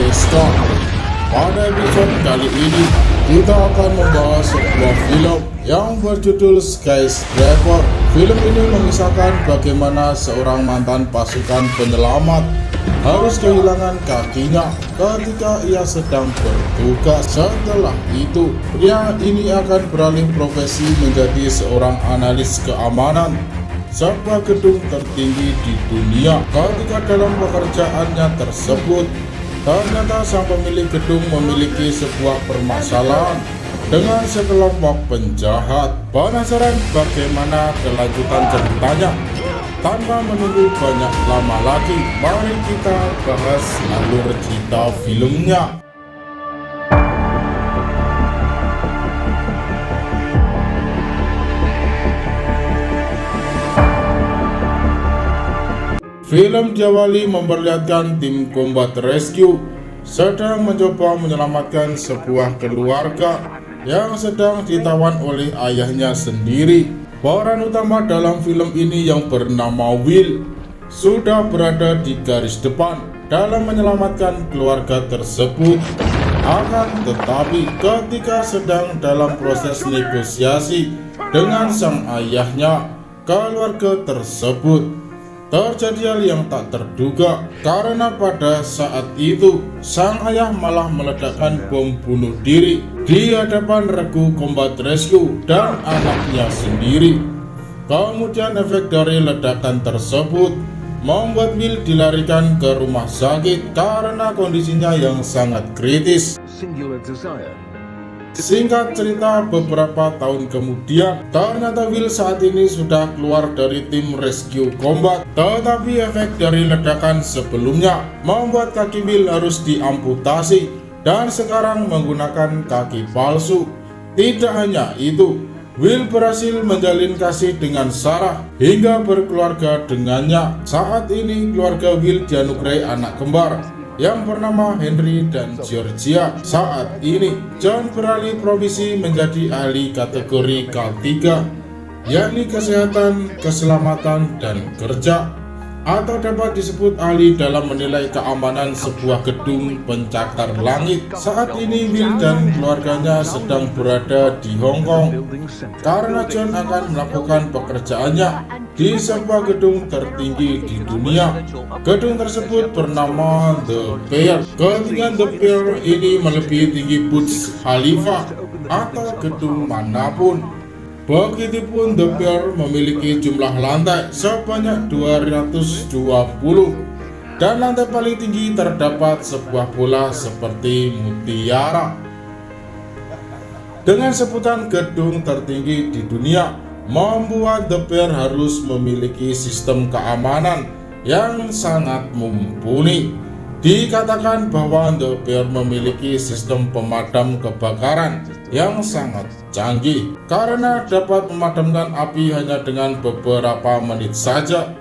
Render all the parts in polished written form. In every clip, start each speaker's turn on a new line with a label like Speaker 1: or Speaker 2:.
Speaker 1: Pesta. Pada episode kali ini, kita akan membahas sebuah film yang berjudul Skyscraper. Film ini mengisahkan bagaimana seorang mantan pasukan penyelamat harus kehilangan kakinya ketika ia sedang bertugas. Setelah itu, pria ini akan beralih profesi menjadi seorang analis keamanan sebuah gedung tertinggi di dunia. Ketika dalam pekerjaannya tersebut, ternyata sang pemilik gedung memiliki sebuah permasalahan dengan sekelompok penjahat. Penasaran bagaimana kelanjutan ceritanya? Tanpa menunggu banyak lama lagi, mari kita bahas alur cerita filmnya. Film diawali memperlihatkan tim Combat Rescue sedang mencoba menyelamatkan sebuah keluarga yang sedang ditawan oleh ayahnya sendiri. Peran utama dalam film ini yang bernama Will sudah berada di garis depan dalam menyelamatkan keluarga tersebut. Akan tetapi ketika sedang dalam proses negosiasi dengan sang ayahnya, keluarga tersebut terjadi hal yang tak terduga, karena pada saat itu sang ayah malah meledakkan bom bunuh diri di hadapan regu Combat Rescue dan anaknya sendiri. Kemudian efek dari ledakan tersebut membuat Will dilarikan ke rumah sakit karena kondisinya yang sangat kritis. Singkat cerita, beberapa tahun kemudian, ternyata Will saat ini sudah keluar dari tim rescue combat. Tetapi efek dari ledakan sebelumnya membuat kaki Will harus diamputasi dan sekarang menggunakan kaki palsu. Tidak hanya itu, Will berhasil menjalin kasih dengan Sarah hingga berkeluarga dengannya. Saat ini keluarga Will dianugerahi anak kembar yang bernama Henry dan Georgia. Saat ini John beralih profesi menjadi ahli kategori K3, yakni kesehatan, keselamatan, dan kerja, atau dapat disebut ahli dalam menilai keamanan sebuah gedung pencakar langit. Saat ini Will dan keluarganya sedang berada di Hong Kong karena John akan melakukan pekerjaannya di sebuah gedung tertinggi di dunia. Gedung tersebut bernama The Pier. Ketinggian The Pier ini melebihi tinggi Burj Khalifa atau gedung manapun. Begitupun The Pier memiliki jumlah lantai sebanyak 220 dan lantai paling tinggi terdapat sebuah bola seperti mutiara. Dengan sebutan gedung tertinggi di dunia, membuat The Pier harus memiliki sistem keamanan yang sangat mumpuni. Dikatakan bahwa The Pier memiliki sistem pemadam kebakaran yang sangat canggih karena dapat memadamkan api hanya dengan beberapa menit saja.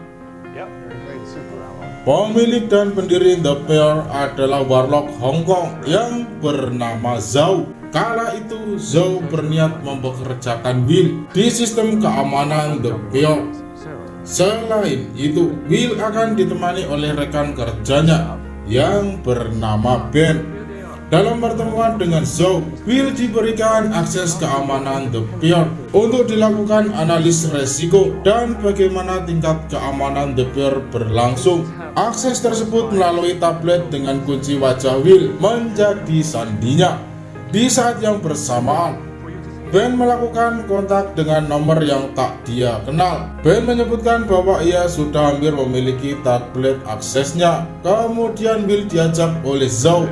Speaker 1: Pemilik dan pendiri The Pier adalah warlock Hong Kong yang bernama Zhao. Kala itu Zhao berniat mempekerjakan Will di sistem keamanan The Pier. Selain itu, Will akan ditemani oleh rekan kerjanya yang bernama Ben. Dalam pertemuan dengan Zhao, Will diberikan akses keamanan The Pier untuk dilakukan analis resiko dan bagaimana tingkat keamanan The Pier berlangsung. Akses tersebut melalui tablet dengan kunci wajah Will menjadi sandinya. Di saat yang bersamaan, Ben melakukan kontak dengan nomor yang tak dia kenal. Ben menyebutkan bahwa ia sudah hampir memiliki tablet aksesnya. Kemudian Will diajak oleh Zhao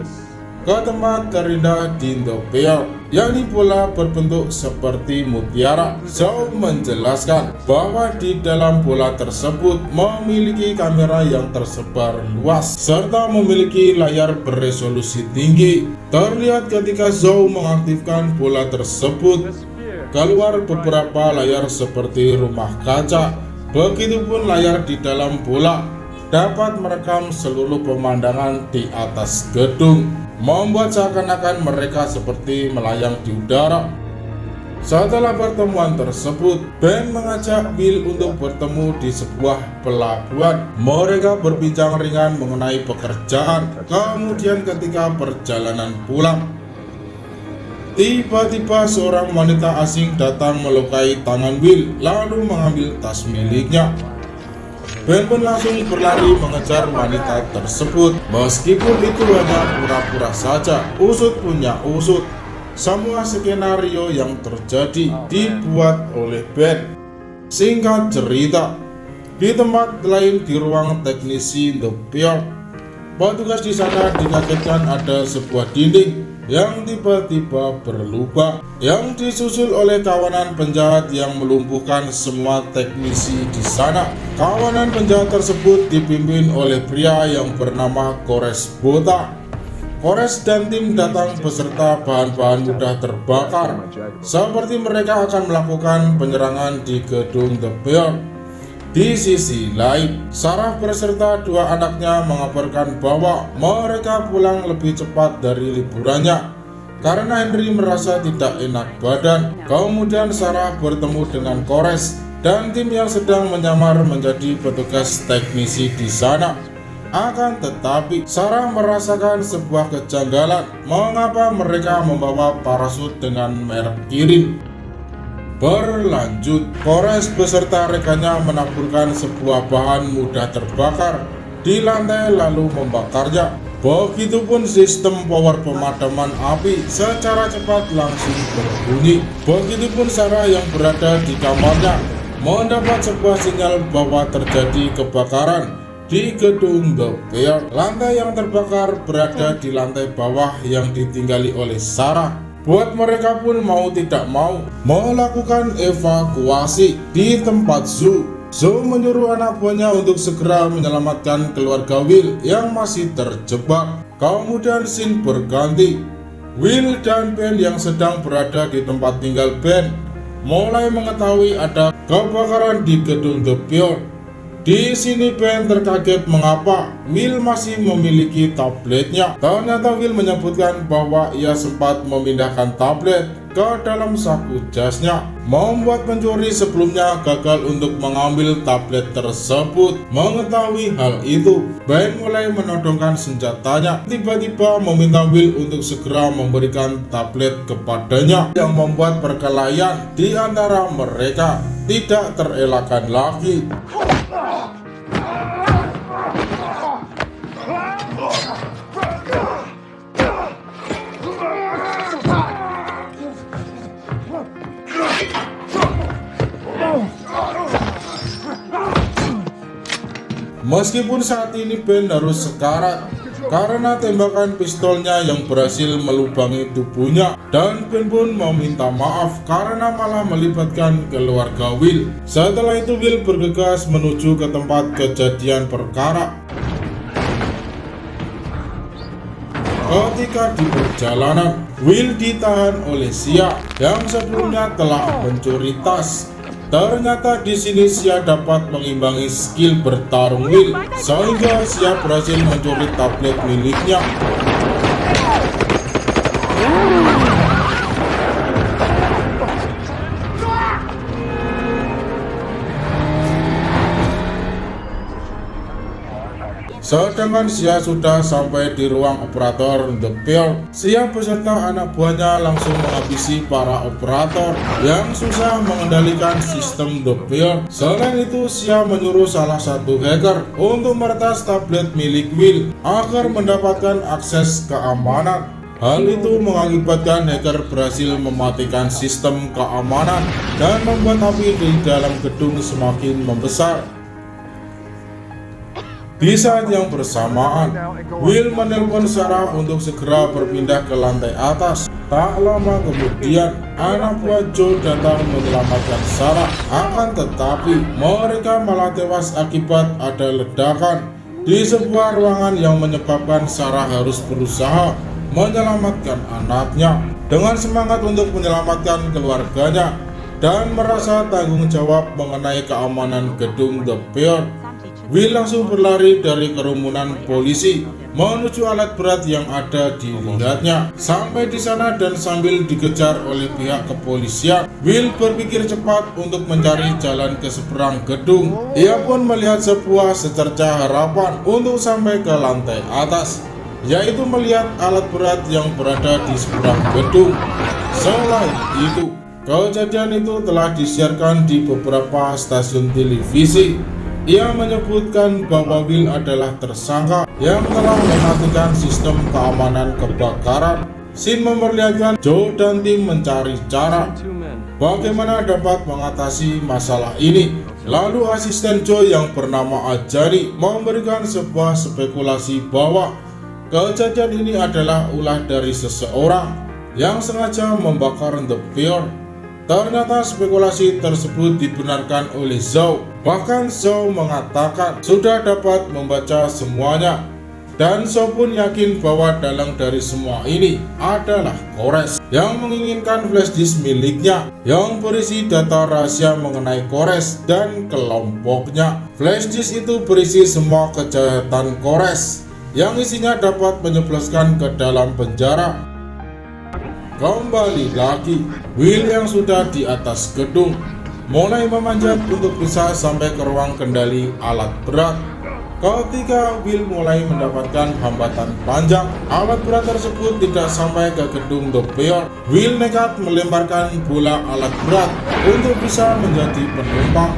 Speaker 1: ke tempat terindah di The Pier, yakni bola berbentuk seperti mutiara. Zhao menjelaskan bahwa di dalam bola tersebut memiliki kamera yang tersebar luas serta memiliki layar beresolusi tinggi. Terlihat ketika Zhao mengaktifkan bola tersebut, keluar beberapa layar seperti rumah kaca. Begitupun layar di dalam bola dapat merekam seluruh pemandangan di atas gedung, membuat seakan-akan mereka seperti melayang di udara. Setelah pertemuan tersebut, Ben mengajak Will untuk bertemu di sebuah pelabuhan. Mereka berbincang ringan mengenai pekerjaan. Kemudian ketika perjalanan pulang, tiba-tiba seorang wanita asing datang melukai tangan Will lalu mengambil tas miliknya. Ben pun langsung berlari mengejar wanita tersebut. Meskipun itu hanya pura-pura saja, usut punya usut. Semua skenario yang terjadi dibuat oleh Ben. Singkat cerita, di tempat lain di ruang teknisi The Pier, petugas di sana dikagetkan ada sebuah dinding yang tiba-tiba berlubang, yang disusul oleh kawanan penjahat yang melumpuhkan semua teknisi di sana. Kawanan penjahat tersebut dipimpin oleh pria yang bernama Kores Bota. Kores dan tim datang beserta bahan-bahan mudah terbakar, seperti mereka akan melakukan penyerangan di gedung The Pier. Di sisi lain, Sarah beserta dua anaknya mengabarkan bahwa mereka pulang lebih cepat dari liburannya karena Henry merasa tidak enak badan. Kemudian Sarah bertemu dengan Kores dan tim yang sedang menyamar menjadi petugas teknisi di sana. Akan tetapi, Sarah merasakan sebuah kejanggalan mengapa mereka membawa parasut dengan merek Kirin. Berlanjut, Kores beserta rekannya menaburkan sebuah bahan mudah terbakar di lantai lalu membakarnya. Begitupun sistem power pemadaman api secara cepat langsung berbunyi. Begitupun Sarah yang berada di kamarnya mendapat sebuah sinyal bahwa terjadi kebakaran di gedung The Pier. Lantai yang terbakar berada di lantai bawah yang ditinggali oleh Sarah. Buat mereka pun mau tidak mau melakukan evakuasi di tempat zoo. Zoo menyuruh anak buahnya untuk segera menyelamatkan keluarga Will yang masih terjebak. Kemudian scene berganti. Will dan Ben yang sedang berada di tempat tinggal Ben mulai mengetahui ada kebakaran di gedung The Pier. Di sini Ben terkaget mengapa Will masih memiliki tabletnya. Ternyata Will menyebutkan bahwa ia sempat memindahkan tablet ke dalam saku jasnya, membuat pencuri sebelumnya gagal untuk mengambil tablet tersebut. Mengetahui hal itu, Ben mulai menodongkan senjatanya, tiba-tiba meminta Will untuk segera memberikan tablet kepadanya, yang membuat perkelahian di antara mereka tidak terelakkan lagi. Meskipun saat ini Ben harus sekarat karena tembakan pistolnya yang berhasil melubangi tubuhnya, dan Ben pun meminta maaf karena malah melibatkan keluarga Will. Setelah itu Will bergegas menuju ke tempat kejadian perkara. Ketika di perjalanan, Will ditahan oleh Sia yang sebelumnya telah mencuri tas. Ternyata di sini Sia dapat mengimbangi skill bertarung Will, sehingga Sia berhasil mencuri tablet miliknya. Sedangkan Sia sudah sampai di ruang operator The Pier. Sia beserta anak buahnya langsung menghabisi para operator yang susah mengendalikan sistem The Pier. Selain itu, Sia menyuruh salah satu hacker untuk meretas tablet milik Will agar mendapatkan akses keamanan. Hal itu mengakibatkan hacker berhasil mematikan sistem keamanan dan membuat api di dalam gedung semakin membesar. Di saat yang bersamaan, Will menelpon Sarah untuk segera berpindah ke lantai atas. Tak lama kemudian, anak buah Joe datang menyelamatkan Sarah. Akan tetapi, mereka malah tewas akibat ada ledakan di sebuah ruangan yang menyebabkan Sarah harus berusaha menyelamatkan anaknya. Dengan semangat untuk menyelamatkan keluarganya dan merasa tanggung jawab mengenai keamanan gedung The Pier, Will langsung berlari dari kerumunan polisi menuju alat berat yang ada dilihatnya. Sampai di sana dan sambil dikejar oleh pihak kepolisian, Will berpikir cepat untuk mencari jalan ke seberang gedung. Ia pun melihat sebuah secercah harapan untuk sampai ke lantai atas, yaitu melihat alat berat yang berada di seberang gedung. Selain itu, kejadian itu telah disiarkan di beberapa stasiun televisi. Ia menyebutkan bahwa Will adalah tersangka yang telah mematikan sistem keamanan kebakaran. Scene memperlihatkan Joe dan tim mencari cara bagaimana dapat mengatasi masalah ini. Lalu asisten Joe yang bernama Ajani memberikan sebuah spekulasi bahwa kejadian ini adalah ulah dari seseorang yang sengaja membakar The Pier. Ternyata spekulasi tersebut dibenarkan oleh Zhao. Bahkan Zhao mengatakan sudah dapat membaca semuanya, dan Zhao pun yakin bahwa dalang dari semua ini adalah Kores yang menginginkan flash disk miliknya yang berisi data rahasia mengenai Kores dan kelompoknya. Flash disk itu berisi semua kejahatan Kores yang isinya dapat menjebloskan ke dalam penjara. Kembali lagi, Will yang sudah di atas gedung mulai memanjat untuk bisa sampai ke ruang kendali alat berat. Ketika Will mulai mendapatkan hambatan panjang, alat berat tersebut tidak sampai ke gedung The Pier. Will nekat melemparkan bola alat berat untuk bisa menjadi penumpang.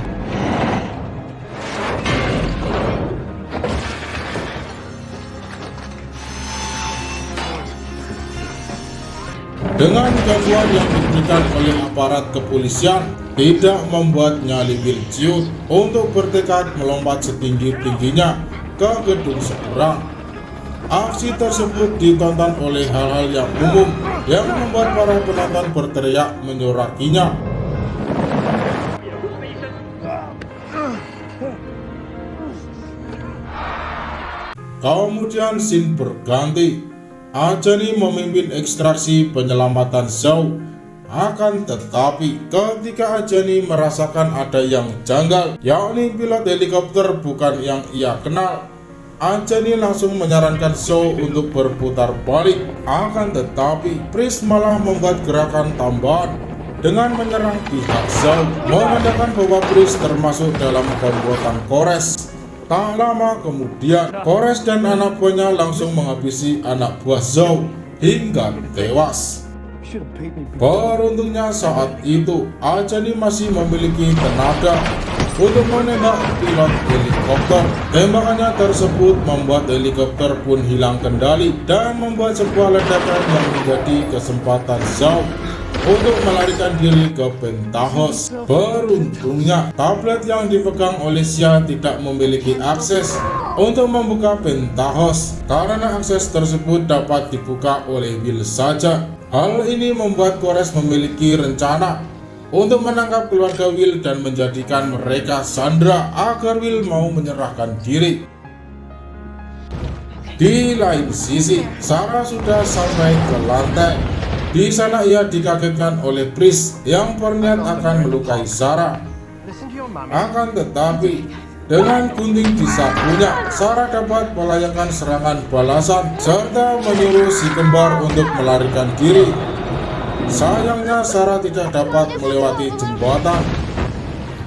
Speaker 1: Dengan gangguan yang diberikan oleh aparat kepolisian tidak membuat nyali Will ciut untuk bertekad melompat setinggi-tingginya ke gedung seberang. Aksi tersebut ditonton oleh hal-hal yang umum yang membuat para penonton berteriak menyorakinya. Kemudian scene berganti. Ajani memimpin ekstraksi penyelamatan Zhao. Akan tetapi ketika Ajani merasakan ada yang janggal, yakni pilot helikopter bukan yang ia kenal, Ajani langsung menyarankan Zhao untuk berputar balik. Akan tetapi Pris malah membuat gerakan tambahan dengan menyerang pihak Zhao, menandakan bahwa Pris termasuk dalam komplotan Kores. Tak lama kemudian, Kores dan anak buahnya langsung menghabisi anak buah Zhao hingga tewas. Beruntungnya saat itu, Ajani masih memiliki tenaga untuk menembak pilot helikopter. Tembakannya tersebut membuat helikopter pun hilang kendali dan membuat sebuah ledakan yang menjadi kesempatan Zhao untuk melarikan diri ke penthouse. Beruntungnya, tablet yang dipegang oleh Xia tidak memiliki akses untuk membuka penthouse karena akses tersebut dapat dibuka oleh Will saja. Hal ini membuat Kores memiliki rencana untuk menangkap keluarga Will dan menjadikan mereka sandera agar Will mau menyerahkan diri. Di lain sisi, Sarah sudah sampai ke lantai. Di sana ia dikagetkan oleh Pris yang berniat akan melukai Sarah. Akan tetapi, dengan gunting di sakunya, Sarah dapat melayangkan serangan balasan serta menyuruh si kembar untuk melarikan diri. Sayangnya Sarah tidak dapat melewati jembatan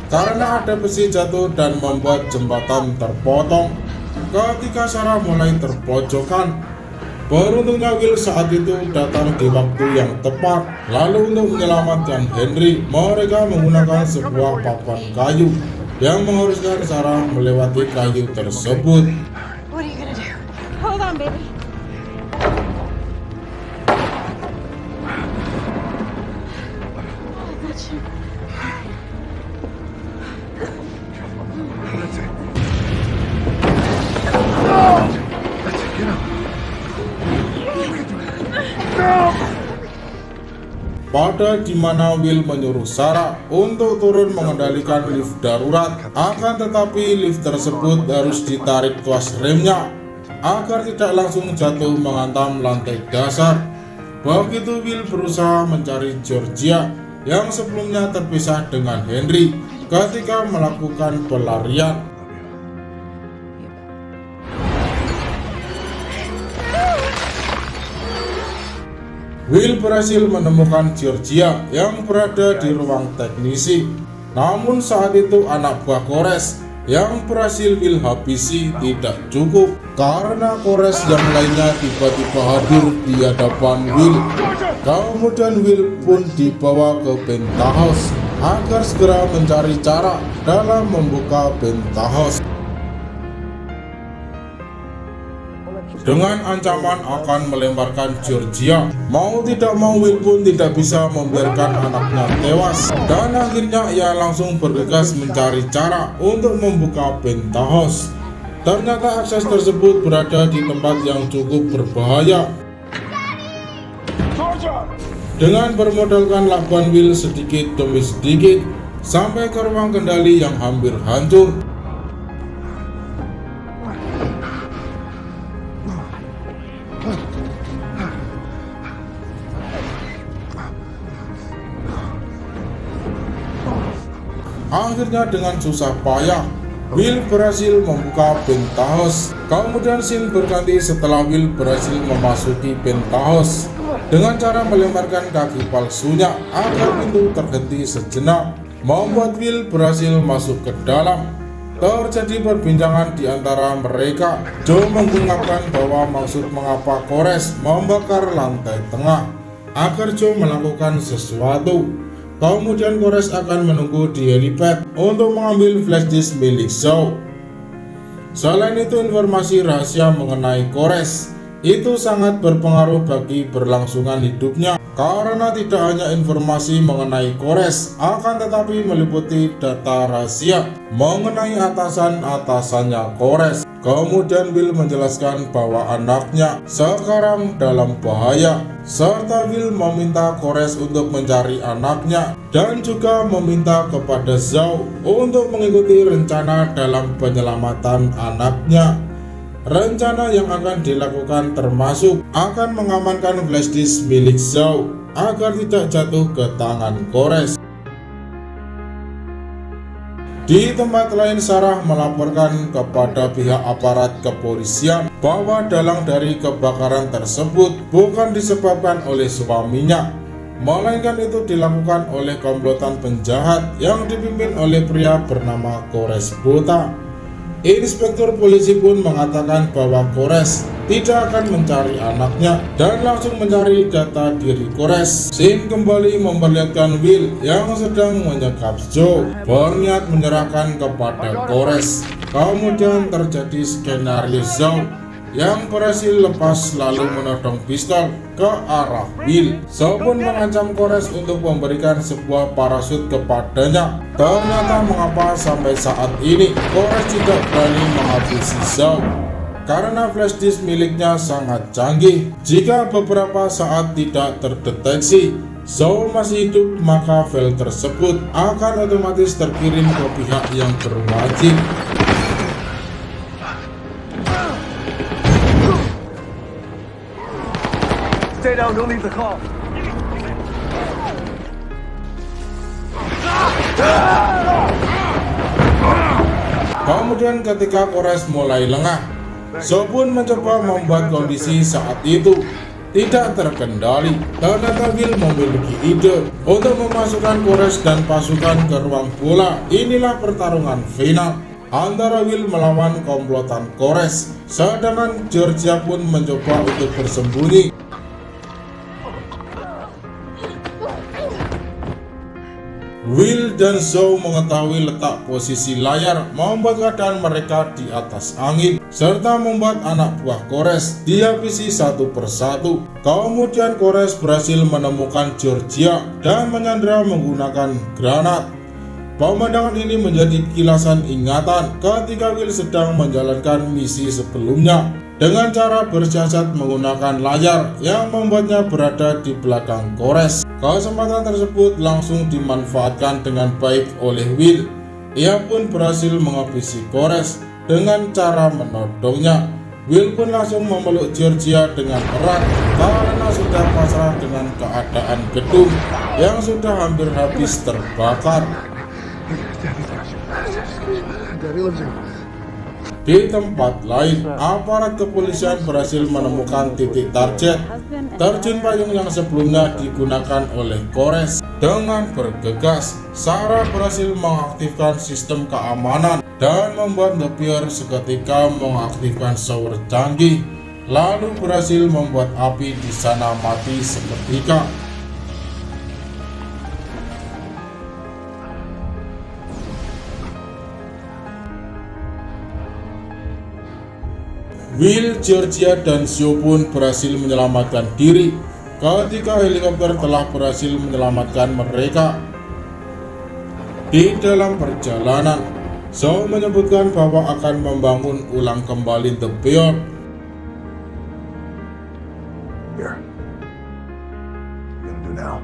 Speaker 1: karena ada besi jatuh dan membuat jembatan terpotong. Ketika Sarah mulai terpojokan, beruntungnya Will saat itu datang di waktu yang tepat. Lalu untuk menyelamatkan Henry, mereka menggunakan sebuah papan kayu yang mengharuskan Sarah melewati kayu tersebut.
Speaker 2: What are you gonna do? Hold on, baby. I got you.
Speaker 3: That's it. No! That's it, get up.
Speaker 1: Pada dimana Will menyuruh Sarah untuk turun mengendalikan lift darurat, akan tetapi lift tersebut harus ditarik tuas remnya agar tidak langsung jatuh menghantam lantai dasar. Begitu Will berusaha mencari Georgia yang sebelumnya terpisah dengan Henry ketika melakukan pelarian. Will berhasil menemukan Georgia yang berada di ruang teknisi. Namun saat itu anak buah Kores yang berhasil Will habisi tidak cukup karena Kores yang lainnya tiba-tiba hadir di hadapan Will. Kemudian Will pun dibawa ke penthouse agar segera mencari cara dalam membuka penthouse. Dengan ancaman akan melemparkan Georgia, mau tidak mau Will pun tidak bisa membiarkan anaknya tewas, dan akhirnya ia langsung bergegas mencari cara untuk membuka penthouse. Ternyata akses tersebut berada di tempat yang cukup berbahaya. Dengan bermodalkan labuan Will sedikit demi sedikit sampai ke ruang kendali yang hampir hancur. Akhirnya dengan susah payah Will berhasil membuka penthouse. Kemudian scene berganti setelah Will berhasil memasuki penthouse dengan cara melemparkan kaki palsunya agar pintu terhenti sejenak, membuat Will berhasil masuk ke dalam. Terjadi perbincangan di antara mereka. Joe mengungkapkan bahwa maksud mengapa Kores membakar lantai tengah agar Joe melakukan sesuatu. Kemudian Kores akan menunggu di helipad untuk mengambil flash disk milik Zhao. Selain itu, informasi rahasia mengenai Kores itu sangat berpengaruh bagi berlangsungan hidupnya, karena tidak hanya informasi mengenai Kores, akan tetapi meliputi data rahasia mengenai atasan-atasannya Kores. Kemudian Will menjelaskan bahwa anaknya sekarang dalam bahaya, serta Will meminta Kores untuk mencari anaknya dan juga meminta kepada Zhao untuk mengikuti rencana dalam penyelamatan anaknya. Rencana yang akan dilakukan termasuk akan mengamankan flash disk milik Zhao agar tidak jatuh ke tangan Kores. Di tempat lain, Sarah melaporkan kepada pihak aparat kepolisian bahwa dalang dari kebakaran tersebut bukan disebabkan oleh suaminya, melainkan itu dilakukan oleh komplotan penjahat yang dipimpin oleh pria bernama Kores Buta. Inspektur polisi pun mengatakan bahwa Kores tidak akan mencari anaknya dan langsung mencari data diri Kores. Scene kembali memperlihatkan Will yang sedang menyekap Joe berniat menyerahkan kepada Kores. Kemudian terjadi skenario Zhao yang berhasil lepas lalu menodong pistol ke arah Will. Zhao pun mengancam Kores untuk memberikan sebuah parasut kepadanya. Ternyata mengapa sampai saat ini Kores tidak berani menghabisi Zhao, karena flash disk miliknya sangat canggih. Jika beberapa saat tidak terdeteksi Zhao masih hidup, maka file tersebut akan otomatis terkirim ke pihak yang berwajib.
Speaker 3: Stay down, don't leave the call.
Speaker 1: Kemudian ketika Kores mulai lengah, Zhao pun mencoba membuat kondisi saat itu tidak terkendali. Ternyata Will memiliki ide untuk memasukkan Kores dan pasukan ke ruang bola. Inilah pertarungan final antara Will melawan komplotan Kores, sedangkan Georgia pun mencoba untuk bersembunyi. Will dan Zhao mengetahui letak posisi layar, membuat keadaan mereka di atas angin, serta membuat anak buah Kores dihabisi satu persatu. Kemudian Kores berhasil menemukan Georgia dan menyandera menggunakan granat. Pemandangan ini menjadi kilasan ingatan ketika Will sedang menjalankan misi sebelumnya dengan cara bersiasat menggunakan layar yang membuatnya berada di belakang Kores. Kesempatan tersebut langsung dimanfaatkan dengan baik oleh Will. Ia pun berhasil menghabisi Kores dengan cara menodongnya. Will pun langsung memeluk Georgia dengan erat karena sudah pasrah dengan keadaan gedung yang sudah hampir habis terbakar.
Speaker 3: Daddy loves you.
Speaker 1: Di tempat lain, aparat kepolisian berhasil menemukan titik target terjun payung yang sebelumnya digunakan oleh Kores. Dengan bergegas, Sarah berhasil mengaktifkan sistem keamanan dan membuat The Pier seketika mengaktifkan shower canggih, lalu berhasil membuat api di sana mati seketika. Will, Georgia, dan Sue pun berhasil menyelamatkan diri ketika helikopter telah berhasil menyelamatkan mereka. Di dalam perjalanan, Sue menyebutkan bahwa akan membangun ulang kembali The Pier.
Speaker 3: Here. What are you gonna do now?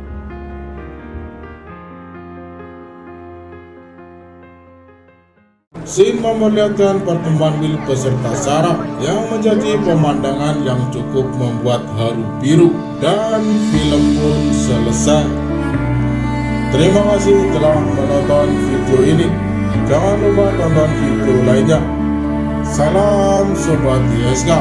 Speaker 1: Scene memperlihatkan pertemuan Will beserta Sarah yang menjadi pemandangan yang cukup membuat haru biru, dan film pun selesai. Terima kasih telah menonton video ini. Jangan lupa tonton video lainnya. Salam Sobat ISK.